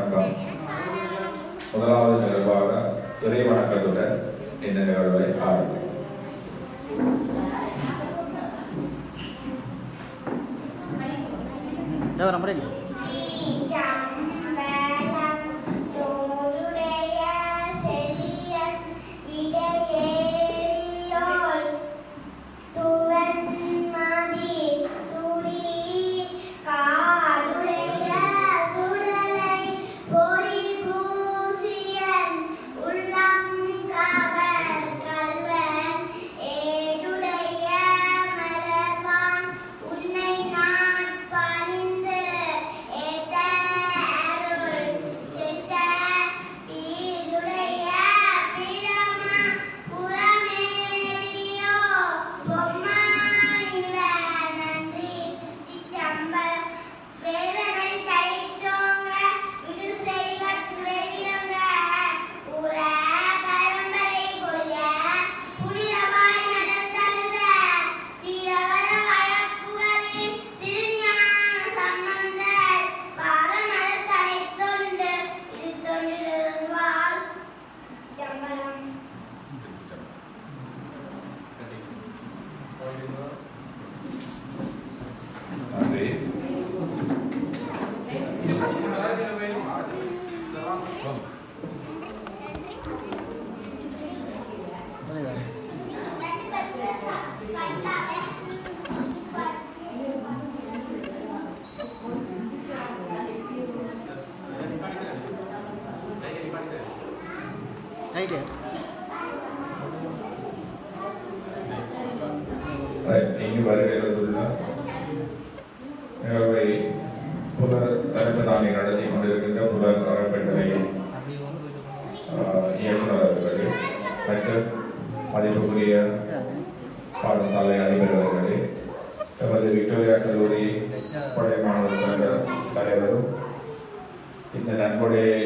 வணக்கம். முதலாவது நிகழ்வாக இறை வணக்கத்துடன் இந்த நிகழ்வை ஆரம்பிக்கும். இங்கு வருகிறதுள்ள நிகழ்வை புலர் தலைமைதானி நடத்தி கொண்டிருக்கின்ற புலர் அறக்கட்டளை இயக்குநர் அவர்களே மற்றும் மதிப்புக்குரிய பாடசாலை அதிபர்களே, எமது விக்டோரியா கல்லூரி பழைய மாணவர் சங்க தலைவரும் இந்த நன்கொடையை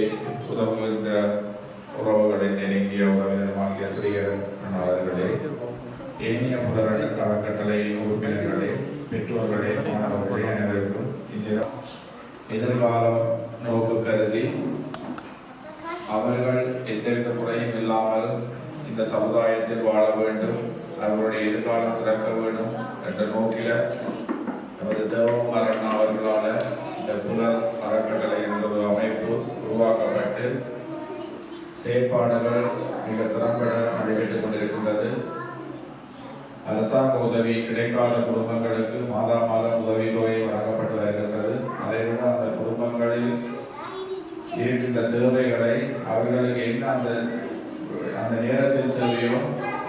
உதவுகின்ற உறவுகளின் நெருங்கிய உறவினருமாகிய ஸ்ரீகரன் அவர்களே, ஏனைய புலர் அறக்கட்டளை உறுப்பினர்களே, பெற்றோர்களே, மாணவர்களே, அனைவருக்கும் எதிர்கால நோக்கு கருதி அவர்கள் எந்தவித குறையும் இல்லாமல் இந்த சமுதாயத்தில் வாழ வேண்டும், அவர்களுடைய எதிர்காலம் சிறக்க வேண்டும் என்ற நோக்கில நமது தேவகுமாரன் அவர்களால் இந்த புலர் அறக்கட்டளை என்ற ஒரு அமைப்பு உருவாக்கப்பட்டு செயற்பாடுகள் மிக திறம்பட நடைபெற்றுக் கொண்டிருக்கின்றது. அரசாங்க உதவி கிடைக்காத குடும்பங்களுக்கு மாதா மாதம் உதவித்தொகை வழங்கப்பட்டு வருகின்றது. அதைவிட அந்த குடும்பங்களில் இருக்கின்ற தேவைகளை அவர்களுக்கு என்ன அந்த நேரத்தில் தேவையோ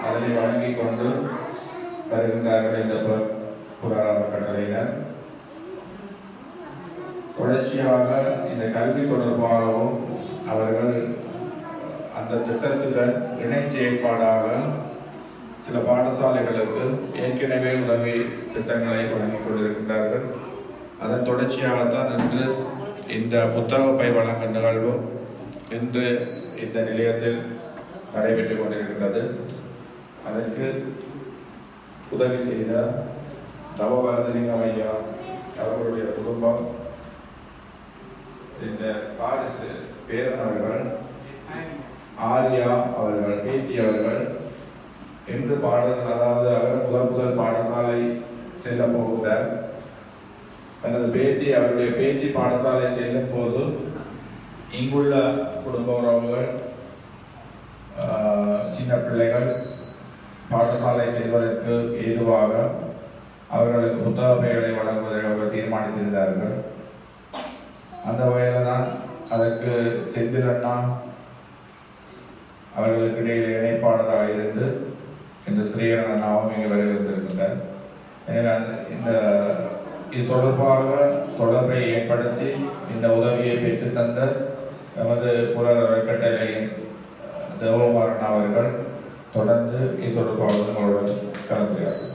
அதனை வழங்கி கொண்டு வருகின்றார்கள் இந்த புலர் அறக்கட்டளையினர். தொடர்ச்சியாக இந்த கல்வி தொடர்பாகவும் அவர்கள் அந்த திட்டத்துடன் இணை செயற்பாடாக சில பாடசாலைகளுக்கு ஏற்கனவே உதவி திட்டங்களை வழங்கிக் கொண்டிருக்கின்றார்கள். அதன் தொடர்ச்சியாகத்தான் இன்று இந்த புத்தக பை வழங்கும் நிகழ்வு இன்று இந்த நிலையத்தில் நடைபெற்றுக் கொண்டிருக்கின்றது. அதற்கு உதவி செய்த தவவர்தலிங்கம் ஐயா அவர்களுடைய குடும்பம், இந்த பாரிசு பேரன் அவர்கள், ஆர்யா அவர்கள், பேத்தி அவர்கள் என்று அதாவது அவர் முதல் பாடசாலை செல்ல போகிறார். தனது பேத்தி அவருடைய பேத்தி பாடசாலை செல்லும் போது இங்குள்ள குடும்ப உறவுகள், சின்ன பிள்ளைகள் பாடசாலை செல்வதற்கு ஏதுவாக அவர்களுக்கு புத்தக பைகளை வழங்குவதை அவர்கள் தீர்மானித்திருந்தார்கள். அந்த வகையில் தான் அதற்கு செந்திலண்ணா அவர்களுக்கு இடையில் இணைப்பாளராக இருந்து இந்த ஸ்ரீகரன் அண்ணாவும் இங்கே வருகின்றிருக்கின்றார். இது தொடர்பாக தொடர்பை ஏற்படுத்தி இந்த உதவியை பெற்று தந்த நமது புலர் அறக்கட்டளையின் தேவகுமாரன் அவர்கள் தொடர்ந்து இது தொடர்பாக உங்களுடன் கலந்துகிறார்கள்.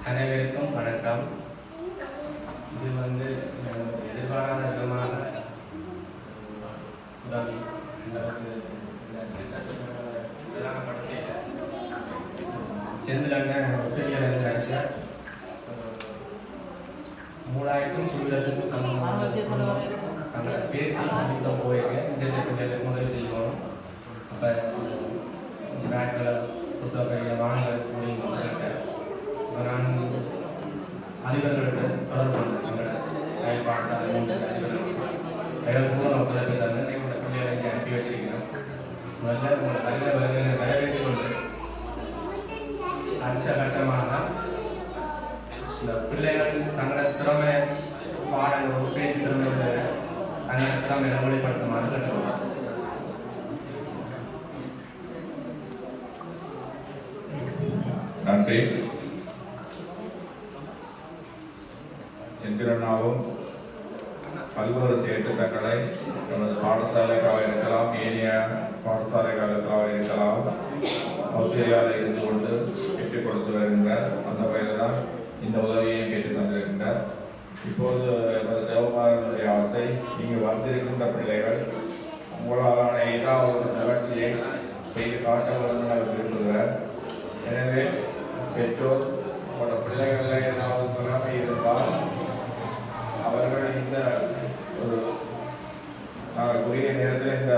அனைவருக்கும் வணக்கம். இது எதிர்பாராத விதமான உதவி பிரதானப்படுத்தி செந்தில் ஆஸ்திரேலியாவிலிருந்து அடித்த 3000 சுடுதலுக்கும் சம்பந்தமான அந்த பேருக்கு அடித்த போயிருக்கேன். இந்த பிள்ளைகளுக்கு முதல் செய்யணும். அப்போ பேக்கில் புத்தகையில் வாங்க முடியும். நான் அதிபர்களுக்கு தொடர்பு கொண்டேன். எங்களோட செயல்பாட்டு அதிபர்கள் உதவி தந்து எங்களோட பிள்ளைகளை இங்கே அனுப்பி வச்சிருக்கிறோம். முதல்ல உங்களை நல்ல வருகையை வரவேற்றுக் கொண்டு அடுத்த கட்டமாக இந்த பிள்ளைகள் தங்களோட திறமை பாடங்கள் பேச்சு திறமைகளை தங்களோட திறமையை வெளிப்படுத்துமாறு கேட்டுக்கொள்ளும். நன்றி. செந்திரண்ணாவும் பல்வேறு செயற்திட்டங்களை நமது பாடசாலைக்காக இருக்கலாம், ஏனைய பாடசாலைகளுக்காக இருக்கலாம், ஆஸ்திரேலியாவில் இருந்து கொண்டு பெற்றுக் கொடுத்து வருகின்றார். அந்த வகையில் தான் இந்த உதவியை பெற்று தந்திருக்கின்றார். இப்போது தேவமாரனுடைய ஆசை, இங்கு வந்திருக்கின்ற பிள்ளைகள் உங்களாலான ஏதாவது ஒரு நிகழ்ச்சியை செய்து காட்ட வேண்டும் என விரும்புகிறார். எனவே பெற்றோர் உங்களோட பிள்ளைகளில் ஏதாவது திறமை இருந்தால் அவர்கள் இந்த ஒரு குறுகிய நேரத்தில் இந்த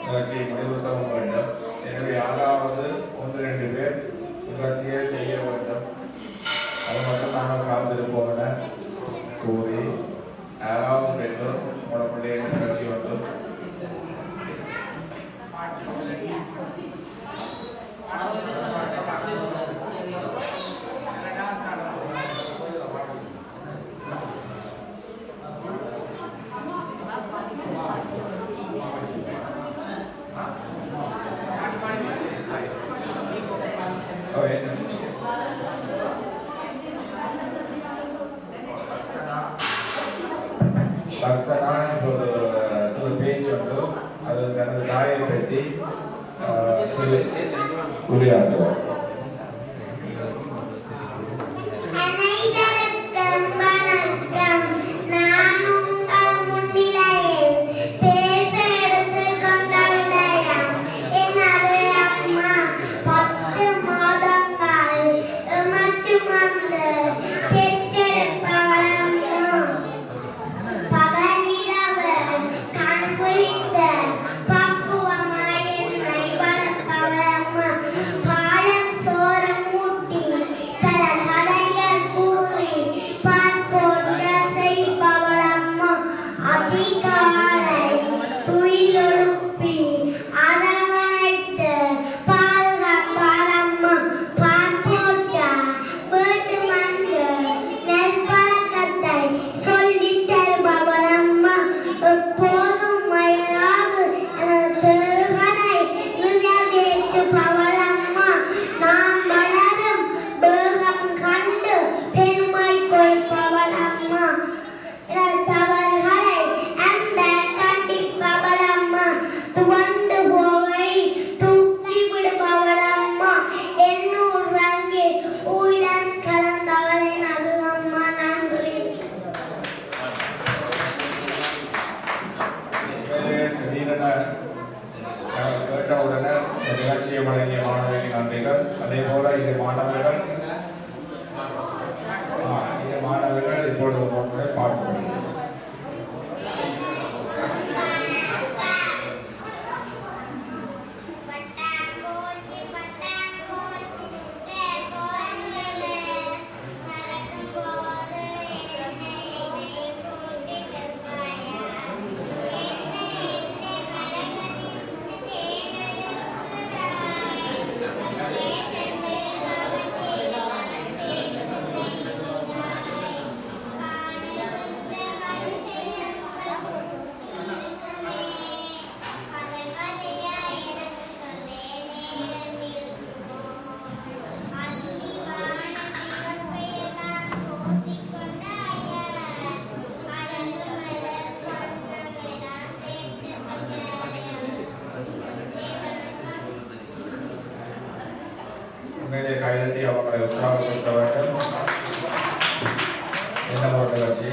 நிகழ்ச்சியை முடிவுறுத்தவும் வேண்டும். எனவே யாராவது 1-2 பேர் நிகழ்ச்சியை செய்ய வேண்டும். அது மட்டும் நாங்கள் காத்திருப்போம் என கூறி யாராவது பெற்றோர் உங்களோட பிள்ளைய நிகழ்ச்சி வேண்டும். லக்ஷனா இப்போ சில பேச்சு வந்து அது எனது தாயை பற்றி உரையாற்றுவோம். கேட்டவுடனே நிகழ்ச்சியை வழங்கிய மாணவிக்கு நன்றிகள். அதே போல இது மாணவர்கள் இப்பொழுது பாட்டு படிக்கிறார். உண்மையிலே கைதட்டி அவங்களை உற்சாகப்படுத்த வேண்டும். என்ன ஒரு நிகழ்ச்சி.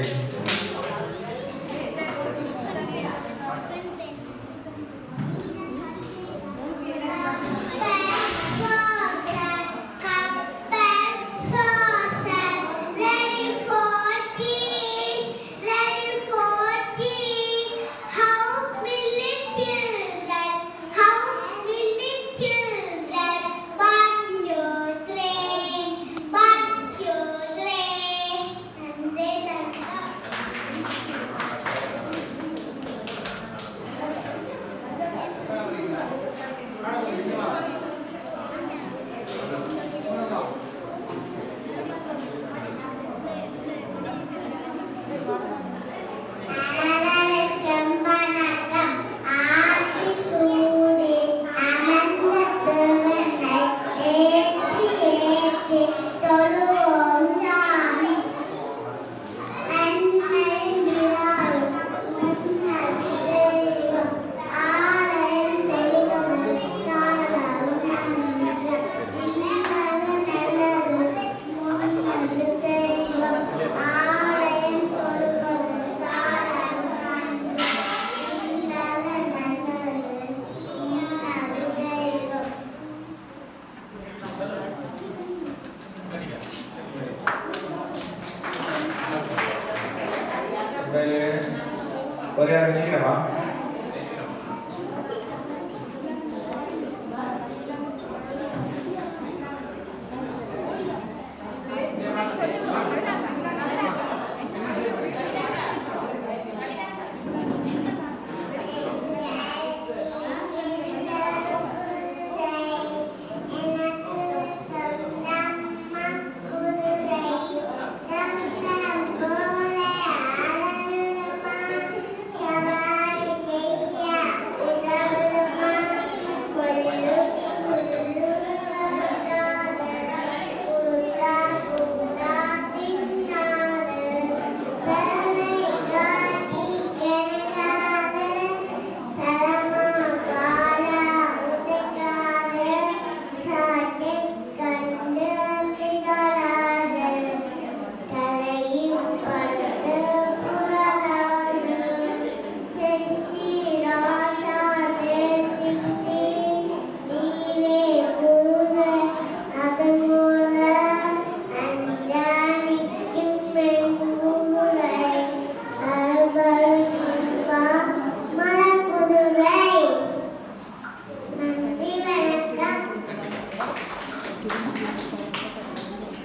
உண்மையிலே ஒரு யாரும் நினைக்கிறவா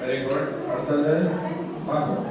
வெரி குட். அடுத்தது பார்ப்போம்.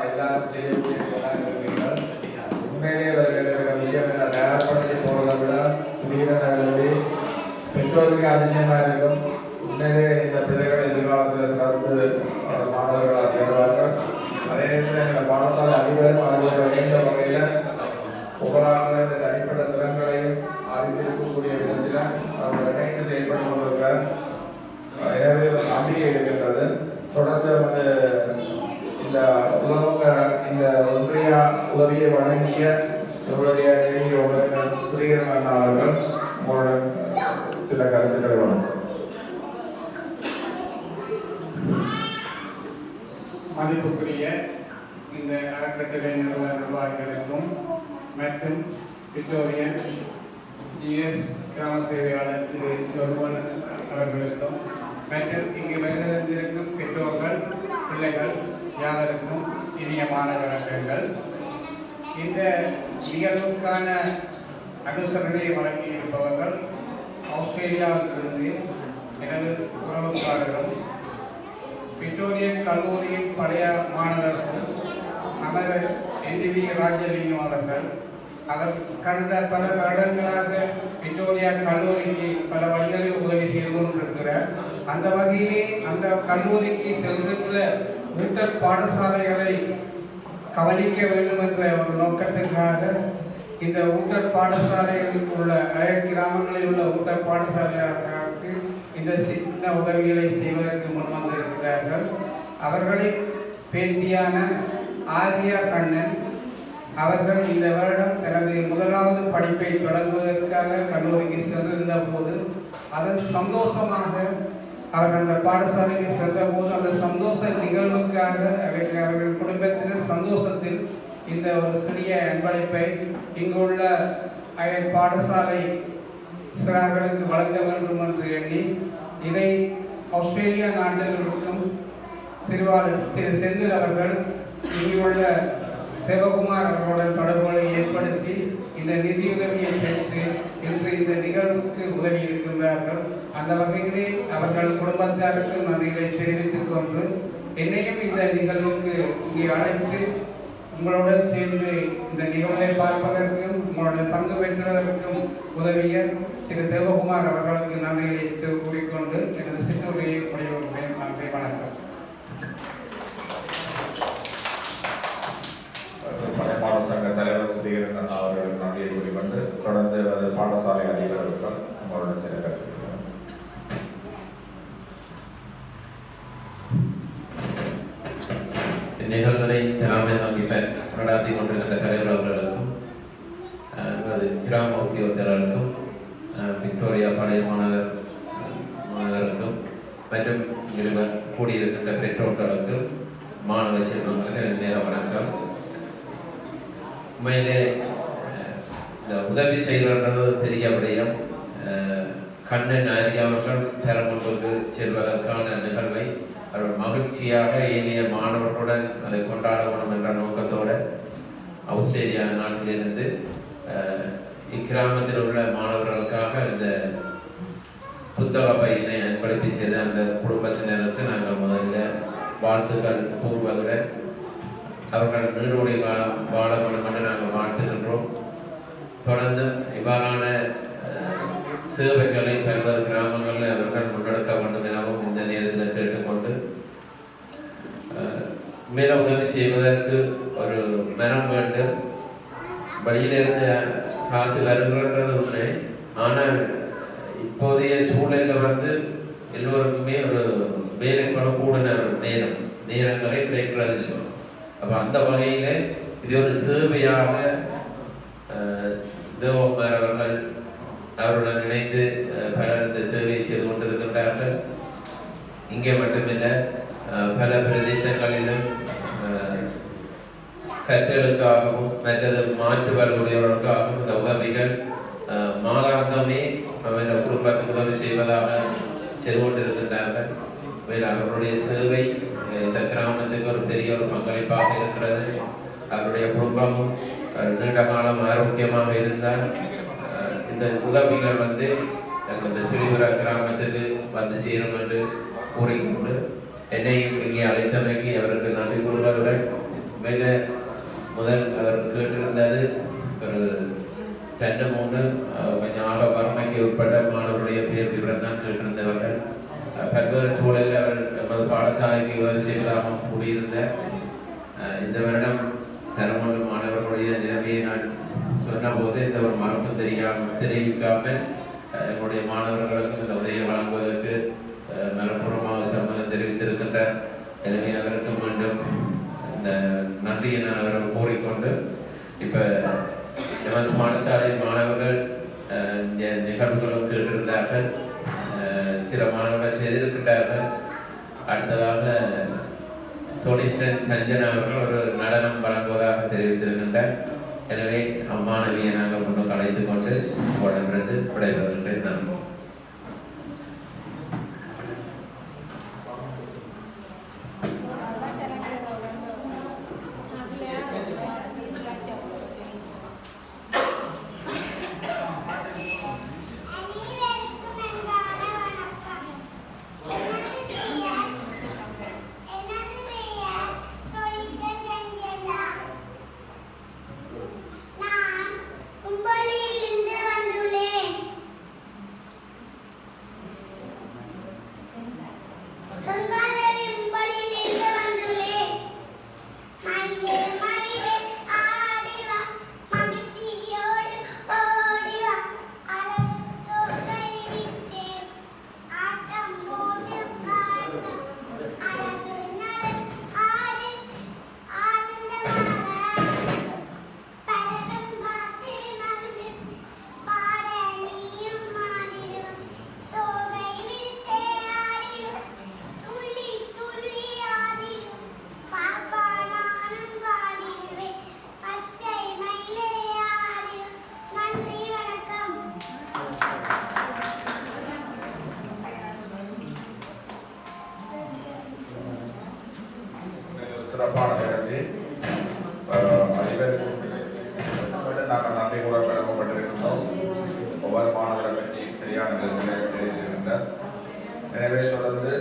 எல்லாரும் செய்யக்கூடிய உண்மையிலே விஷயம் என்ன தயார்படுத்தி போறதை விட புதிய பெற்றோருக்கு அதிசயமாக இருக்கும். உண்மையிலே இந்த பிள்ளைகள் எதிர்காலத்தில் சிறந்து மாணவர்களாக தேர்வார்கள். அதே நேரத்தில் எங்கள் பாடசாலை அதிபரும் அவர்களோட வேண்டிய வகையில் ஒவ்வொரு இந்த அடிப்படை திறன்களையும் அறிந்திருக்கக்கூடிய விதத்தில் அவர்கள் இணைந்து செயல்பட்டு கொண்டிருக்கிறார். எனவே ஒரு நம்பிக்கை இருக்கின்றது. தொடர்ந்து வந்து இந்த இந்த ஒன்றிய உதவியை வழங்கிய இவருடைய நெருங்கிய உறவினர் ஸ்ரீகரன் அவர்கள் உங்களுடன் சில கருத்துக்களை வழங்கும். மதிப்புக்குரிய இந்த அறக்கட்டளை நிர்வாகிகளுக்கும் மற்றும் விக்டோரியன் ஜிஎஸ் கிராம சேவையாளர் திரு சொர்வன் அவர்களுக்கும் மற்றும் இங்கு வருகிறந்திருக்கும் பெற்றோர்கள் பிள்ளைகள் யாவருக்கும் இனியமான வணக்கங்கள். இந்த நிகழ்வுக்கான அனுசரணையை வழங்கியிருப்பவர்கள் ஆஸ்திரேலியாவிலிருந்து எனது உறவுக்காரர்கள், விக்டோரியன் கல்லூரியின் பழைய மாணவர்கள் அமரர் NDV ராஜலிங்கம் அவர்கள். அவர் கடந்த பல வருடங்களாக விக்டோரியா கல்லூரிக்கு பல வழிகளில் உதவி செய்து கொண்டிருக்கிறார். அந்த வகையிலே அந்த கல்லூரிக்கு செல்கின்ற ஊட்டல் பாடசாலைகளை கவனிக்க வேண்டும் என்ற ஒரு நோக்கத்திற்காக இந்த ஊட்டல் பாடசாலைகளில் உள்ள கிராமங்களில் உள்ள ஊட்டல் பாடசாலைகளுக்கு இந்த சின்ன உதவிகளை செய்வதற்கு முன்வந்திருக்கிறார்கள். அவர்களின் பேத்தியான ஆர்யா கண்ணன் அவர்கள் இந்த வருடம் தனது முதலாவது படிப்பை தொடங்குவதற்காக கல்லூரிக்கு சென்றிருந்த போது அதன் சந்தோஷமாக அவர் அந்த பாடசாலைக்கு சென்ற போது அந்த சந்தோஷ நிகழ்வுக்காக அவர்கள் குடும்பத்தினர் சந்தோஷத்தில் இந்த ஒரு சிறிய அன்பளிப்பை இங்குள்ள அயல் பாடசாலை சிறார்களுக்கு வழங்க வேண்டும் என்று எண்ணி இதை ஆஸ்திரேலியா நாட்டில் இருக்கும் திரு செந்தில் அவர்கள் இங்குள்ள சிவகுமார் அவர்களுடன் தொடர்புகளை ஏற்படுத்தி இந்த நிதியுதவியை பெற்று இன்று இந்த நிகழ்வுக்கு உதவி இருக்கின்றார்கள். அந்த வகையிலே அவர்கள் குடும்பத்தாருக்கு நன்றிகளை தெரிவித்துக் கொண்டு என்னையும் இந்த நிகழ்வுக்கு இங்கே அழைத்து உங்களுடன் சேர்ந்து இந்த நிகழ்வை பார்ப்பதற்கும் உங்களுடன் பங்கு பெற்றதற்கும் உதவிய திரு தேவகுமார் அவர்களுக்கு நன்றிகளை கூறிக்கொண்டு எனது சிற்றுரையை முடிவுறுகிறேன். நன்றி, வணக்கம். பழைய சங்க தலைவர் ஸ்ரீகரன் அண்ணா அவர்களுக்கு நன்றியை கூறிக்கொண்டு தொடர்ந்து பாடசாலை அதிகாரிகள் உங்களுடன் சில நிகழ்வுகளை திராமை நடாத்தி கொண்டிருக்கின்ற தலைவர் அவர்களுக்கும் கிராம உத்தியோகத்தர்களுக்கும் விக்டோரியா பழைய மாணவருக்கும் மற்றும் கூடியிருக்கின்ற பெற்றோர்களுக்கும் மாணவ செல்வங்களுக்கு நேர வணக்கம். உண்மையிலே இந்த உதவி செய்வதற்கு பெரிய விடயம். கண்ணன் அறியாமல் தரமொன்றுக்கு செல்வதற்கான நிகழ்வை அவர் மகிழ்ச்சியாக ஏனைய மாணவர்களுடன் அதை கொண்டாட வேண்டும் என்ற நோக்கத்தோடு ஆஸ்திரேலியா நாட்டிலிருந்து இக்கிராமத்தில் உள்ள மாணவர்களுக்காக இந்த புத்தக பையினை அன்பளிப்பு செய்த அந்த குடும்பத்தினருக்கு நாங்கள் முதல்ல வாழ்த்துக்கள் கூறுவதுடன் அவர்கள் நீரோடை வாழ வேண்டும் என்று நாங்கள் வாழ்த்துகின்றோம். தொடர்ந்து இவ்வாறான சேவைகளை பல்வேறு கிராமங்களில் அவர்கள் முன்னெடுக்க வேண்டும் எனவும் இந்த நேரத்தில் கேட்டுக்கொண்டு மேல உதவி செய்வதற்கு ஒரு மனம் வேண்டும். வழியிலிருந்து காசு வருகின்றது உண்மை. ஆனால் இப்போதைய சூழலில் எல்லோருக்குமே ஒரு வேலை கூடின நேரங்களே கிடைக்கிறது இல்லை. அப்போ அந்த வகையில் இது ஒரு சேவையாக தேவகுமார் அவர்கள் அவருடன் இணைந்து பலர் இந்த சேவையை செய்து கொண்டிருக்கின்றார்கள். இங்கே மட்டுமில்லை, பல பிரதேசங்களிலும் கற்றலுக்காகவும் மற்றது மாற்று வரக்கூடியவர்களுக்காகவும் இந்த உதவிகள் மாதாந்தமே அவர்கள் குடும்பத்துக்கு உதவி செய்வதாக செய்து கொண்டிருக்கின்றார்கள். அவர்களுடைய சேவை இந்த கிராமத்துக்கு ஒரு பெரிய ஒரு பங்களிப்பாக இருக்கிறது. அவருடைய குடும்பமும் நீண்ட காலம் ஆரோக்கியமாக இருந்தால் இந்த உதவிகள் இந்த சிறுவிர கிராமத்துக்கு சேரும் என்று கூறிக்கொண்டு என்னையும் இங்கே அழைத்தமைக்கு அவருக்கு நன்றி கூறுவதுடன் மேலே முதல் அவர் கேட்டிருந்தது ஒரு 2-3 கொஞ்சம் வறுமைக்கு உட்பட்ட மாணவருடைய பேர் விவரம் தான் கேட்டிருந்தவர்கள். பல்வேறு சூழலில் அவர் எமது பாடசாலைக்கு உதவி செய்வதாக கூடியிருந்த இந்த வருடம் தரமொழி மாணவர்களுடைய நிலைமையை நான் சொன்னபோது இந்த ஒரு மரபு தெரிவிக்காமல் என்னுடைய மாணவர்களுக்கு இந்த உதவியை வழங்குவதற்கு மனப்பூர்வமாக சம்மதம் தெரிவித்திருக்கின்றார். எனவே அதற்கு மீண்டும் இந்த நன்றியை நான் அவர்கள் கூறிக்கொண்டு இப்போ எமது பாடசாலை மாணவர்கள் இந்த நிகழ்வுகளும் கேட்டிருந்தார்கள். சில மாணவர்கள் செய்திருக்கின்றார்கள். அடுத்ததாக சோனிஸ்டன் சஞ்சனா அவர்கள் ஒரு நடனம் வழங்குவதாக தெரிவித்திருக்கின்றார். எனவே அம்மாணவியை நாங்கள் முன்னுக்கு அழைத்துக் கொண்டு உடனிருந்து விடைபெறுகின்றேன். நன்றி. தெரிவித்திருக்கின்றார். எனவே தொடர்ந்து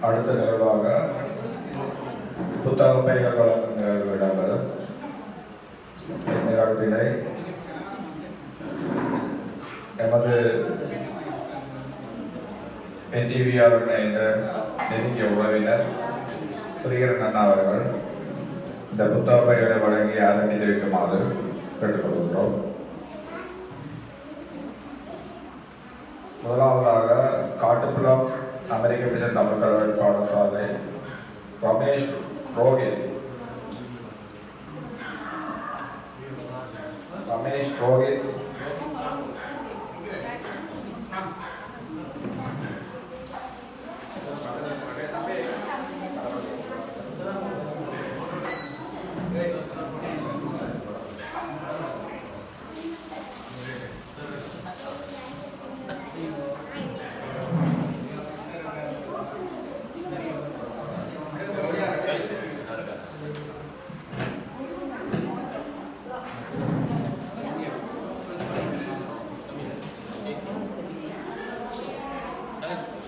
அடுத்த நிகழ்வாக புத்தக பைகள் வழங்கும் நிகழ்வு இடம்பெறும். இந்நிகழ்வினை எமது NTVR என்ற நெருங்கிய உறவினர் ஸ்ரீகரன் அண்ணா அவர்கள் இந்த புத்தக பைகளை வழங்கி அதனை தெரிவிக்குமாறு கேட்டுக்கொள்கிறோம். முதலாவதாக காட்டுப்புலம் அமெரிக்க மிஷன் தமிழ் கல்வி பாடசாலை ரமேஷ் ரோஹித்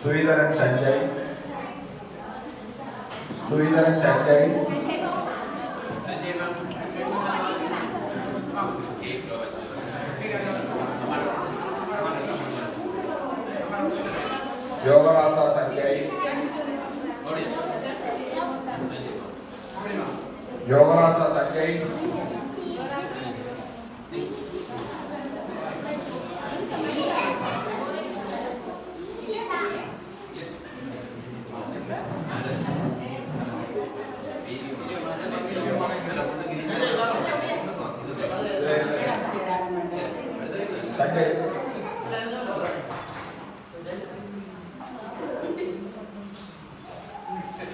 சுரீதரன் சஞ்சய் யோகராசா சஞ்சய்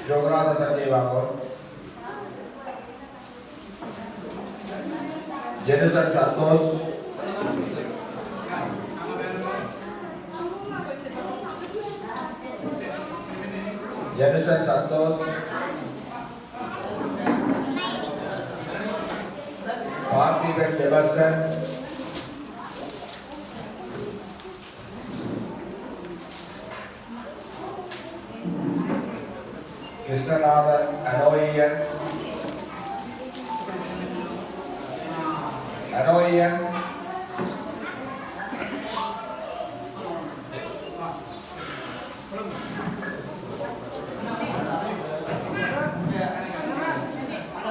योगराज संजय वांगो जेनिसन संतोष Parthivan Dawson Krishnanathan अनोयन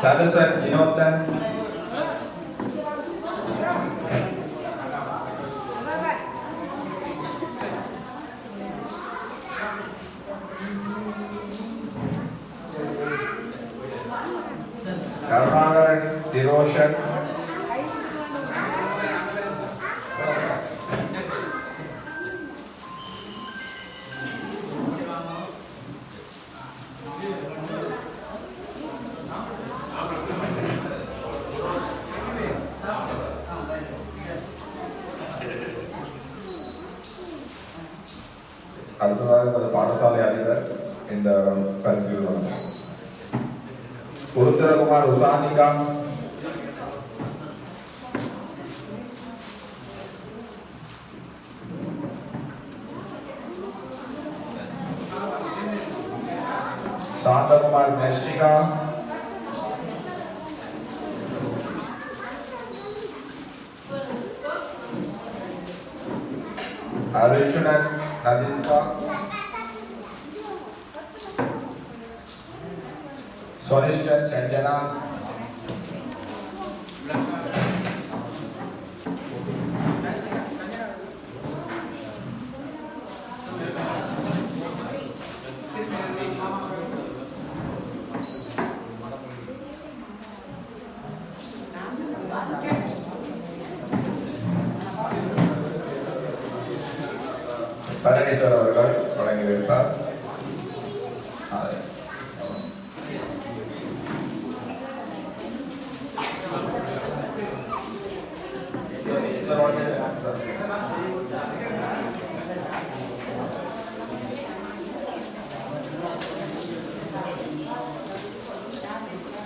Sadusan Jinotan Karnagaran Diroshan அடுத்ததாக பாடசாலை அதிபர் இந்த பரிசில் உருத்திரகுமார் உசானிகா சாந்தகுமார் மெர்ஷிகா அர்ஜுனன் நதிஸ்கா Sonistan Sanjana, பழனிஸ்வர் அவர்கள் வழங்கி வைப்பார்.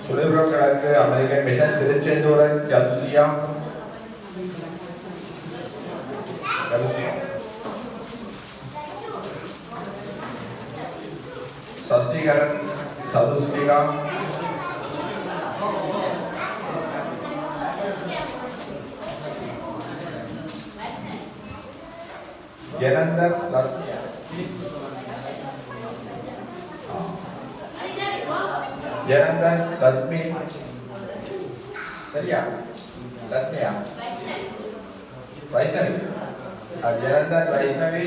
சுழிபுரம் கிழக்கு அமெரிக்கன் மிஷன் திருச்செந்தூரன் யதுசியா சசிகரன் சதுஸ்ரீகா ஜனந்தர் லக்ஷ்மியா ஜனந்தர் லக்ஷ்மி சரியா லக்ஷ்மியா வைஷ்ணவி ஜனந்தர் வைஷ்ணவி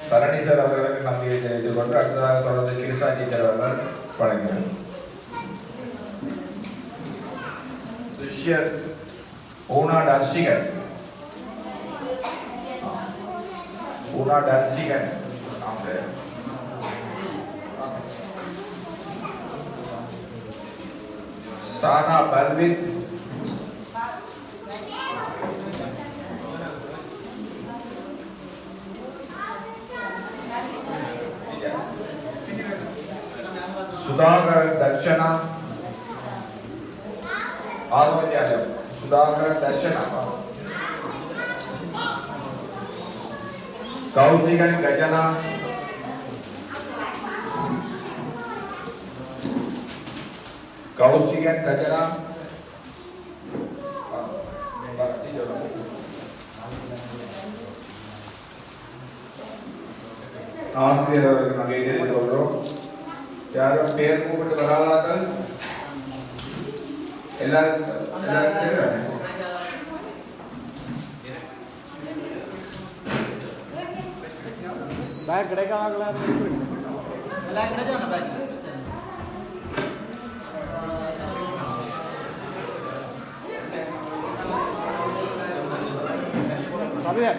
பழனிசார் அவர்களுக்கு நம்பிக்கை தெரிவித்துக் கொண்டு அடுத்ததாக தொடர்ந்து கிருஷ்ணா டீச்சர் அவர்கள் வழங்கினார். துஷ்யர் ஊனா டர்ஷிகன் साना बलवित सुधाकर दर्शना सुधाकर दर्शना कौशिकन गजना कौशिकन गजना ஆசிரியர் அவர்களுக்கு நாங்கள் தெரிவித்துக் கொள்கிறோம். யாரும் பேர் கூப்பிட்டு வராதார்கள் எல்லாரும் தெரியும். பேக் கிடைக்காங்களா? எல்லாம் கிடைச்சாங்க பேக். அப்படியே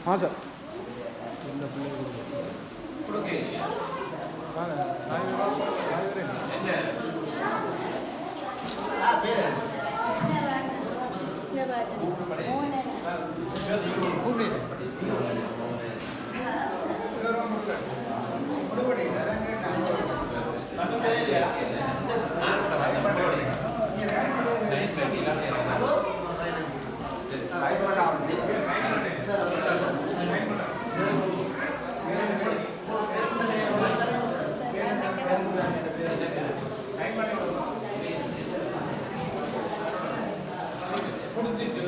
हाँ सर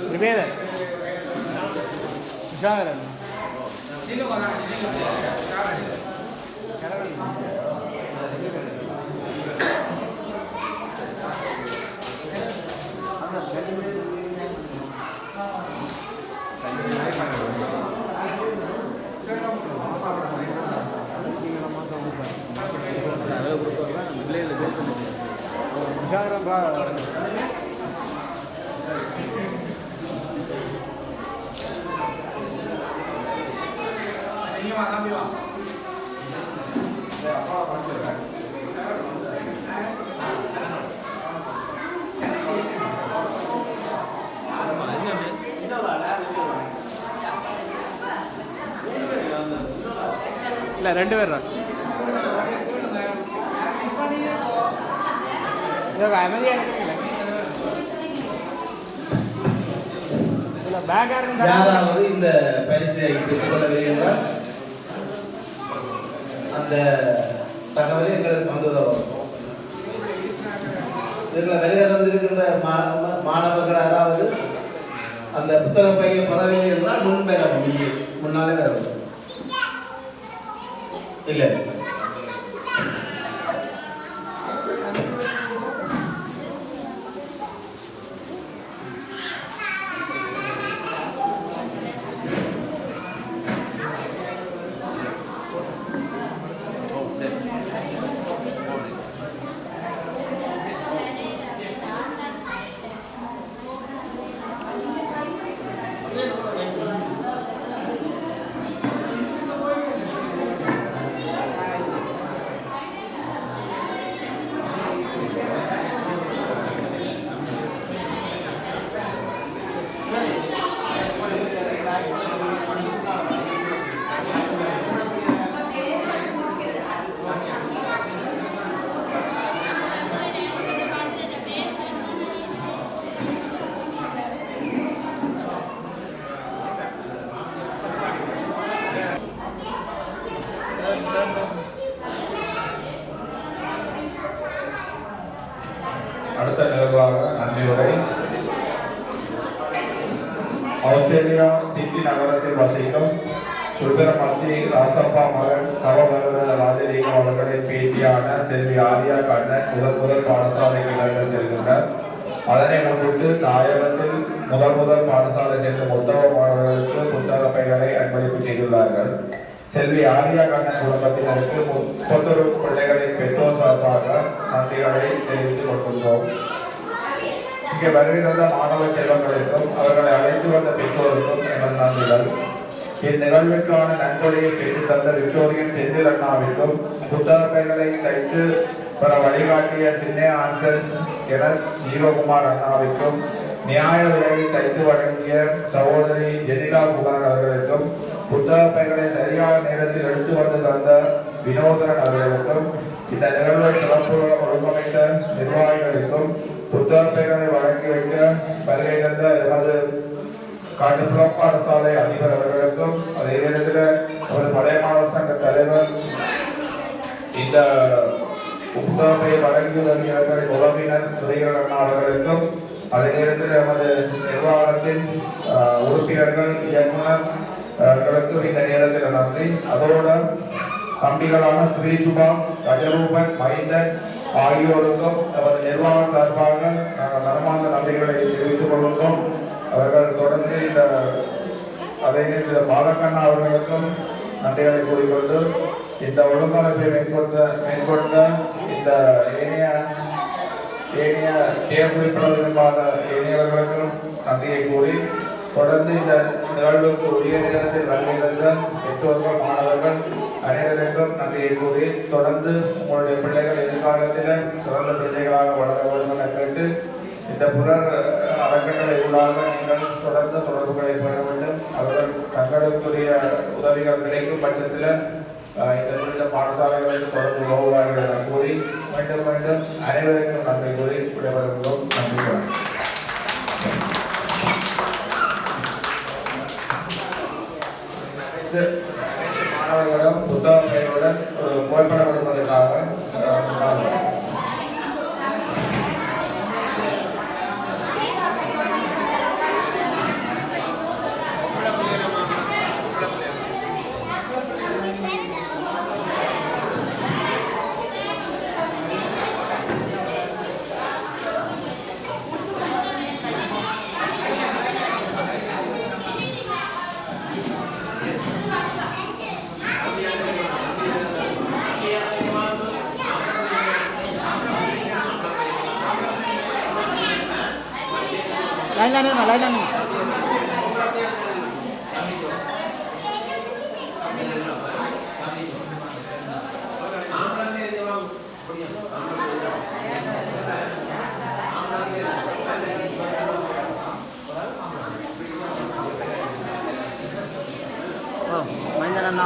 Primera. Sharon. இல்ல ரெண்டு பேர் தான் யாராவது இந்த பரிசை பெற்றுக்கொள்ளவில்லை என்றால் அந்த தகவலை எங்களுக்கு வந்துள்ளோம். இதில் வெளியே வந்திருக்கின்ற மாணவர்கள் அதாவது அந்த புத்தக பைய பதவியில் இருந்தால் முன்னாலே வரும் இல்லை. அடுத்த நிகழ்வாக நன்றியுரை. ஆஸ்திரேலியா சிட்னி நகரத்தில் வசிக்கும் சுந்தரமூர்த்தி ராசப்பா மகன் தவவரத ராஜலிங்கம் அவர்களின் பேட்டியான செல்வி ஆரியா கண்ணன் முதல் பாடசாலைக்கு செல்கின்றார். அதனை முன்னிட்டு தாயகத்தில் முதல் பாடசாலை சென்ற மொத்தவ மாணவர்களுக்கு புத்தக பைகளை அன்பளிப்பு செய்துள்ளார்கள். செல்வி ஆரியா கண்ணன் குடும்பத்தினருக்கு 31 பிள்ளைகளின் பெற்றோர் சார்பாக நன்றிகளை தெரிவித்துக் கொண்டுள்ளோம். இங்கே வருகை தந்த மாணவ செல்வங்களுக்கும் அவர்களை அழைத்து வந்த பெற்றோருக்கும் எமது நன்றிகள். இந்நிகழ்விற்கான நன்கொடையை பெற்றுத் தந்த விக்டோரியன் செந்தில் அண்ணாவிற்கும் புத்தக பைகளை தைத்து பல வழிகாட்டிய சின்னே ஆன்சன்ஸ் என ஜீவகுமார் அண்ணாவிற்கும் நியாய விலையை தைத்து வழங்கிய சகோதரி ஜெனிகா குமார் அவர்களுக்கும் புத்தக பைகளை சரியான நேரத்தில் எடுத்து வந்து தந்த வினோதரன் அவர்களுக்கும் இந்த நிகழ்வை சிறப்பு ஒழுங்கமைத்த நிர்வாகிகளுக்கும் புத்தக பைகளை வழங்கி வைக்க வருகை தந்த எமது காட்டுப்புறம் பாடசாலை அதிபர் அவர்களுக்கும் அதே நேரத்தில் ஒரு பழைய மாணவர் சங்க தலைவர் இந்த புத்தகத்தை வழங்கி வருகிற உறவினர் சுரேகரன் அண்ணா அவர்களுக்கும் அதே நேரத்தில் எமது நிர்வாகத்தின் உறுப்பினர்கள் இயக்குநர்களுக்கும் இந்த நேரத்தில் நன்றி. அதோட தம்பிகளான ஸ்ரீ சுபா, கஜரூபன், மைந்தன் ஆகியோருக்கும் நமது நிர்வாகம் சார்பாக நாங்கள் மனமார்ந்த நன்றிகளை தெரிவித்துக் கொள்கின்றோம். அவர்கள் தொடர்ந்து இந்த அதே நேரத்தில் பாலக்கண்ணா அவர்களுக்கும் நன்றிகளை கூறிக்கொண்டு இந்த ஒழுங்கமைப்பை மேற்கொண்ட இந்த ஏனைய தேர்வுகளுக்கான ஏனையவர்களுக்கும் நன்றியை கூறி தொடர்ந்து இந்த நிகழ்வுக்கு உரிய நேரத்தில் வருகின்ற பெற்றோர்கள் மாணவர்கள் அனைவருக்கும் நன்றியை கூறி தொடர்ந்து உங்களுடைய பிள்ளைகள் எதிர்காலத்தில் சிறந்த பிள்ளைகளாக வளர வேண்டும் என கேட்டு இந்த புலர் அறக்கட்டளை ஊடாக நீங்கள் தொடர்ந்து தொடர்புகளை பெற வேண்டும். அவர்கள் தங்களுக்குரிய உதவிகள் கிடைக்கும் பட்சத்தில் இந்த பாடசாலைகளுக்கு தொடர்பு உதவுவார்கள் என கூறி மீண்டும் அனைவருக்கும் நன்றி கூறி விடைபெறுகிறோம். நன்றி. மாணவர்களும் புத்தக பைகளுடன் ஒரு புகைப்படம் எடுப்பதற்காக lain. Oh, mainan na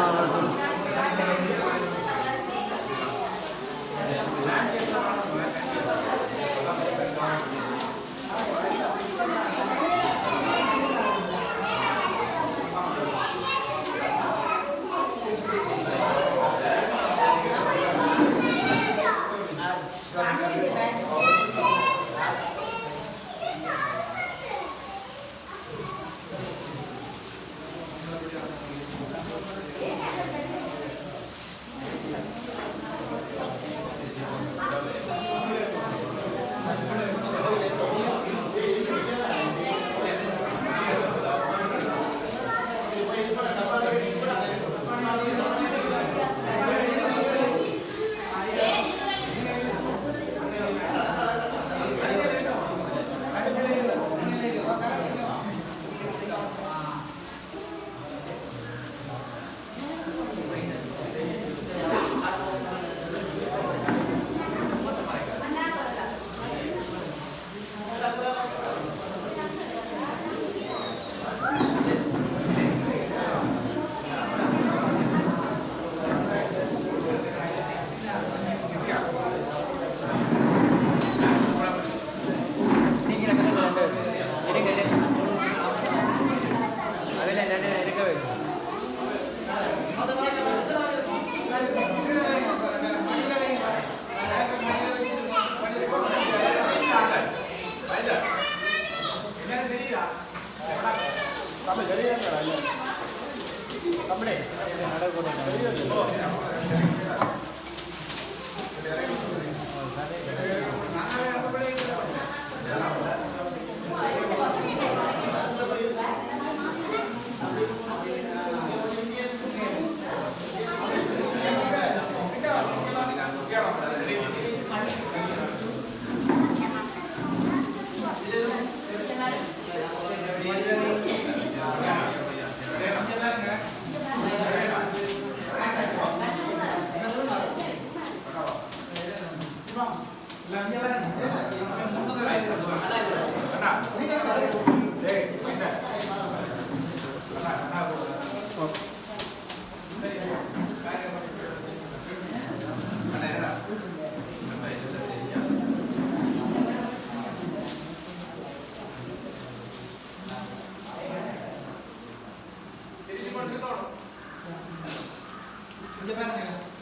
இந்த பாருங்க